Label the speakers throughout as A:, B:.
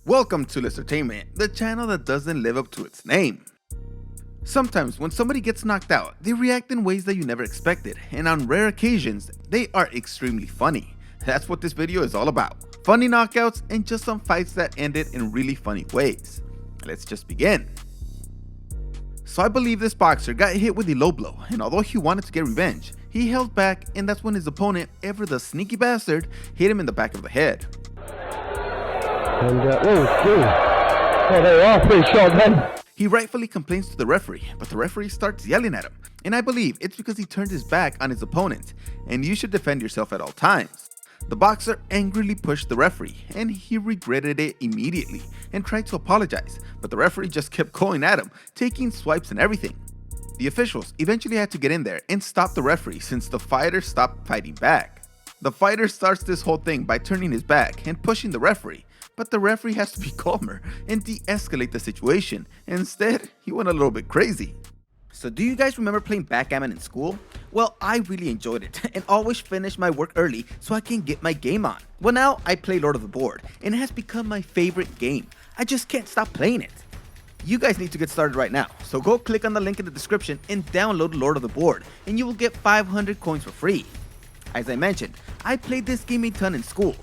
A: Welcome to Entertainment, the channel that doesn't live up to its name. Sometimes when somebody gets knocked out, they react in ways that you never expected, and on rare occasions, they are extremely funny. That's what this video is all about. Funny knockouts and just some fights that ended in really funny ways. Let's just begin. So I believe this boxer got hit with a low blow, and although he wanted to get revenge, he held back, and that's when his opponent, ever the sneaky bastard, hit him in the back of the head.
B: And they are pretty short then.
A: He rightfully complains to the referee, but the referee starts yelling at him, and I believe it's because he turned his back on his opponent, and you should defend yourself at all times. The boxer angrily pushed the referee, and he regretted it immediately and tried to apologize, but the referee just kept going at him, taking swipes and everything. The officials eventually had to get in there and stop the referee since the fighter stopped fighting back. The fighter starts this whole thing by turning his back and pushing the referee, but the referee has to be calmer and de-escalate the situation. Instead, he went a little bit crazy. So do you guys remember playing backgammon in school? Well, I really enjoyed it and always finished my work early so I can get my game on. Well, now I play Lord of the Board and it has become my favorite game. I just can't stop playing it. You guys need to get started right now, so go click on the link in the description and download Lord of the Board and you will get 500 coins for free. As I mentioned, I played this game a ton in school,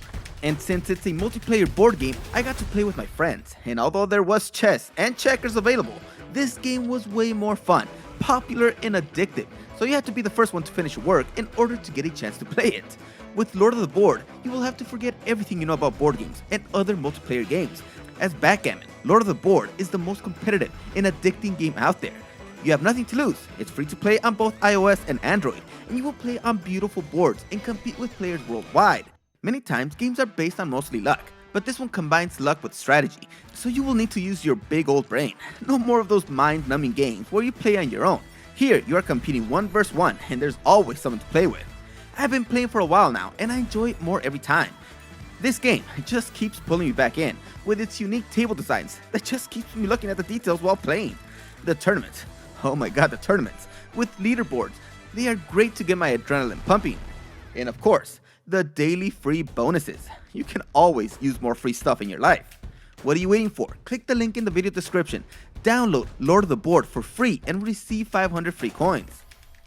A: and since it's a multiplayer board game, I got to play with my friends, and although there was chess and checkers available, this game was way more fun, popular and addictive, so you had to be the first one to finish your work in order to get a chance to play it. With Lord of the Board, you will have to forget everything you know about board games and other multiplayer games, as backgammon, Lord of the Board is the most competitive and addicting game out there. You have nothing to lose, it's free to play on both iOS and Android, and you will play on beautiful boards and compete with players worldwide. Many times, games are based on mostly luck, but this one combines luck with strategy, so you will need to use your big old brain. No more of those mind-numbing games where you play on your own. Here, you are competing 1 versus 1, and there's always someone to play with. I've been playing for a while now, and I enjoy it more every time. This game just keeps pulling me back in, with its unique table designs that just keeps me looking at the details while playing. The tournaments, oh my god, the tournaments, with leaderboards, they are great to get my adrenaline pumping. And of course, the daily free bonuses. You can always use more free stuff in your life. What are you waiting for? Click the link in the video description, download Lord of the Board for free and receive 500 free coins.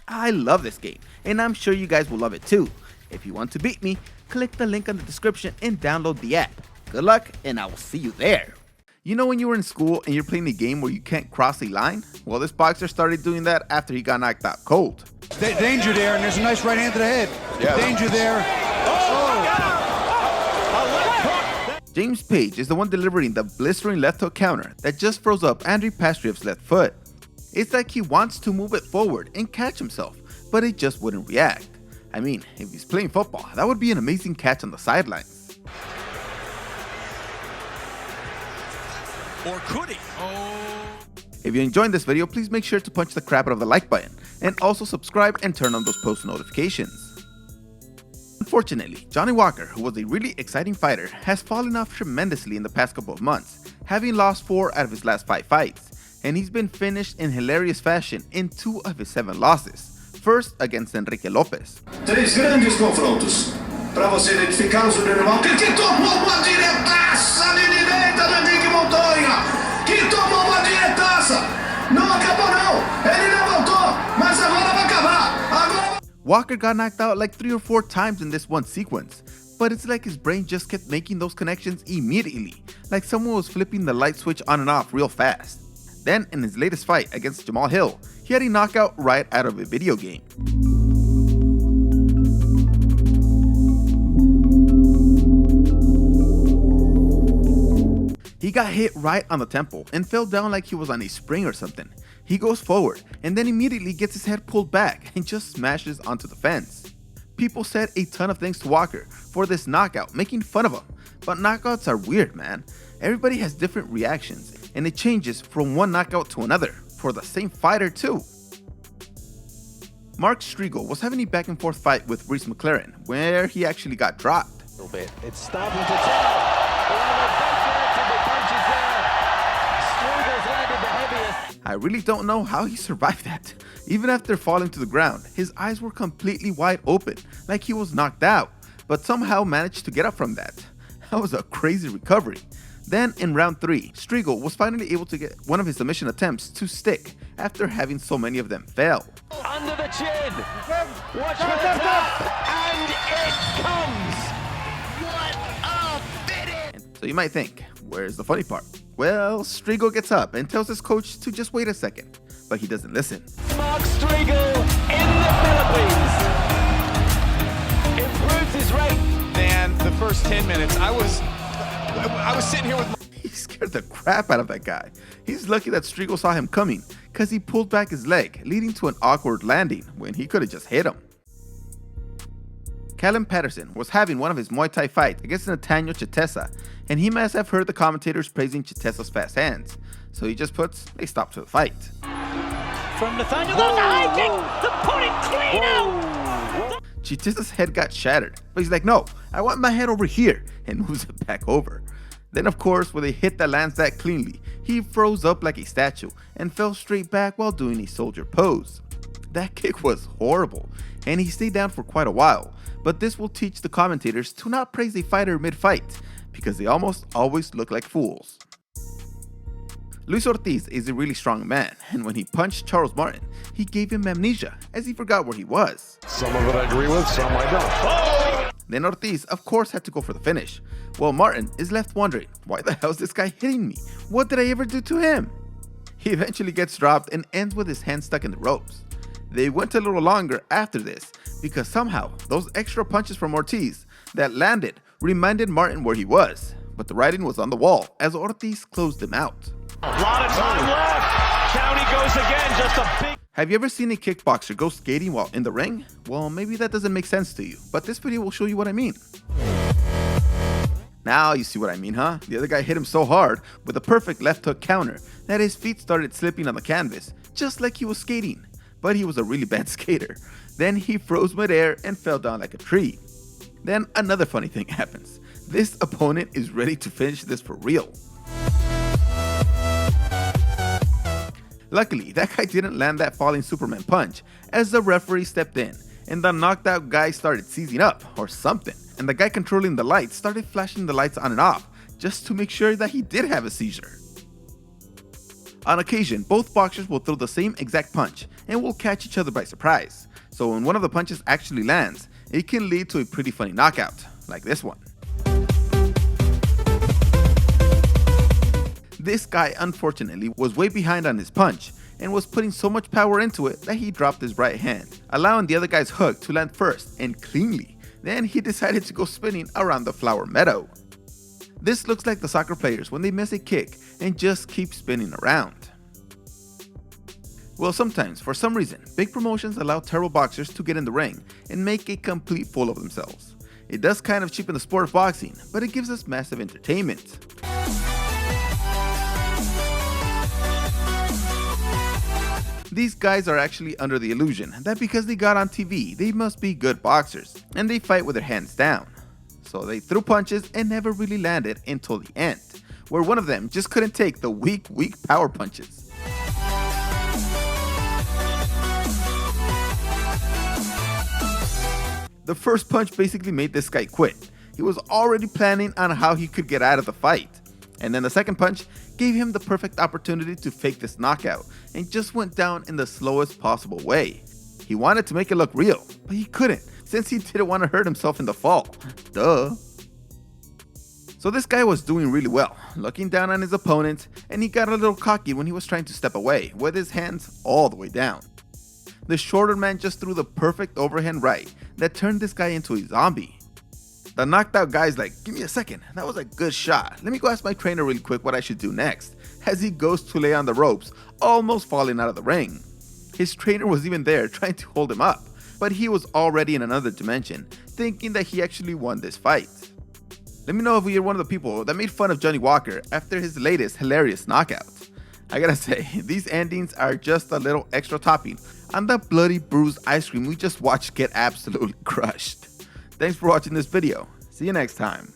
A: I love this game and I'm sure you guys will love it too. If you want to beat me, click the link in the description and download the app. Good luck and I will see you there. You know when you were in school and you're playing a game where you can't cross a line? Well, this boxer started doing that after he got knocked out cold.
C: Danger there, and there's a nice right hand to the head. Yeah. Danger there.
A: James Page is the one delivering the blistering left hook counter that just froze up Andrei Pastriev's left foot. It's like he wants to move it forward and catch himself, but it just wouldn't react. I mean, if he's playing football, that would be an amazing catch on the sidelines.
D: Or could he?
A: If you're enjoying this video, please make sure to punch the crap out of the like button, and also subscribe and turn on those post notifications. Unfortunately, Johnny Walker, who was a really exciting fighter, has fallen off tremendously in the past couple of months, having lost 4 out of his last 5 fights, and he's been finished in hilarious fashion in 2 of his 7 losses. First against Enrique Lopez.
E: 3 grandes confrontos. Para você identificar o Júnior Walker, que tomou uma diretaça de direita do Henrique Montoya, que tomou uma diretaça. Não acabou não, ele levantou, mas agora vai acabar.
A: Walker got knocked out like 3 or 4 times in this one sequence, but it's like his brain just kept making those connections immediately, like someone was flipping the light switch on and off real fast. Then in his latest fight against Jamal Hill, he had a knockout right out of a video game. He got hit right on the temple and fell down like he was on a spring or something. He goes forward and then immediately gets his head pulled back and just smashes onto the fence. People said a ton of things to Walker for this knockout, making fun of him, but knockouts are weird, man. Everybody has different reactions and it changes from one knockout to another, for the same fighter too. Mark Striegel was having a back and forth fight with Reese McLaren where he actually got dropped.
B: A little bit. It's starting to tell.
A: I really don't know how he survived that. Even after falling to the ground, his eyes were completely wide open, like he was knocked out, but somehow managed to get up from that. That was a crazy recovery. Then in round 3, Striegel was finally able to get one of his submission attempts to stick after having so many of them fail.
B: Under the chin. Watch for the tap. And it comes. What a finish.
A: So you might think, where's the funny part? Well, Striegel gets up and tells his coach to just wait a second, but he doesn't listen.
B: Mark Striegel in the Philippines. Improves his rate.
D: Man, the first 10 minutes, I was sitting here with
A: He scared the crap out of that guy. He's lucky that Striegel saw him coming, because he pulled back his leg, leading to an awkward landing when he could have just hit him. Callum Patterson was having one of his Muay Thai fights against Nathaniel Chitesa, and he must have heard the commentators praising Chitesa's fast hands, so he just puts a stop to the fight.
B: From Nathaniel. There's a high kick to put it clean out.
A: Chitesa's head got shattered, but he's like, no, I want my head over here, and moves it back over. Then of course, with a hit that lands that cleanly, he froze up like a statue and fell straight back while doing a soldier pose. That kick was horrible, and he stayed down for quite a while, but this will teach the commentators to not praise a fighter mid-fight, because they almost always look like fools. Luis Ortiz is a really strong man, and when he punched Charles Martin, he gave him amnesia, as he forgot where he was.
F: Some of it I agree with, some I don't.
A: Then Ortiz, of course, had to go for the finish, while Martin is left wondering, why the hell is this guy hitting me? What did I ever do to him? He eventually gets dropped and ends with his hand stuck in the ropes. They went a little longer after this, because somehow those extra punches from Ortiz that landed reminded Martin where he was, but the writing was on the wall as Ortiz closed him out.
B: A lot of time left. County goes again, just a big.
A: Have you ever seen a kickboxer go skating while in the ring? Well, maybe that doesn't make sense to you, but this video will show you what I mean. Now you see what I mean, huh? The other guy hit him so hard with a perfect left hook counter that his feet started slipping on the canvas, just like he was skating. But he was a really bad skater. Then he froze midair and fell down like a tree. Then another funny thing happens. This opponent is ready to finish this for real. Luckily, that guy didn't land that falling Superman punch, as the referee stepped in, and the knocked out guy started seizing up, or something, and the guy controlling the lights started flashing the lights on and off, just to make sure that he did have a seizure. On occasion, both boxers will throw the same exact punch, and will catch each other by surprise, so when one of the punches actually lands, it can lead to a pretty funny knockout, like this one. This guy unfortunately was way behind on his punch and was putting so much power into it that he dropped his right hand, allowing the other guy's hook to land first and cleanly. Then he decided to go spinning around the flower meadow. This looks like the soccer players when they miss a kick and just keep spinning around. Well, sometimes, for some reason, big promotions allow terrible boxers to get in the ring and make a complete fool of themselves. It does kind of cheapen the sport of boxing, but it gives us massive entertainment. These guys are actually under the illusion that because they got on TV, they must be good boxers, and they fight with their hands down. So they threw punches and never really landed until the end, where one of them just couldn't take the weak power punches. The first punch basically made this guy quit. He was already planning on how he could get out of the fight. And then the second punch gave him the perfect opportunity to fake this knockout and just went down in the slowest possible way. He wanted to make it look real, but he couldn't since he didn't want to hurt himself in the fall. Duh. So this guy was doing really well, looking down on his opponent, and he got a little cocky when he was trying to step away with his hands all the way down. The shorter man just threw the perfect overhand right that turned this guy into a zombie. The knocked out guy's like, give me a second, that was a good shot. Let me go ask my trainer really quick what I should do next, as he goes to lay on the ropes, almost falling out of the ring. His trainer was even there trying to hold him up, but he was already in another dimension, thinking that he actually won this fight. Let me know if you're one of the people that made fun of Johnny Walker after his latest hilarious knockout. I gotta say, these endings are just a little extra topping on the bloody bruised ice cream we just watched get absolutely crushed. Thanks for watching this video. See you next time.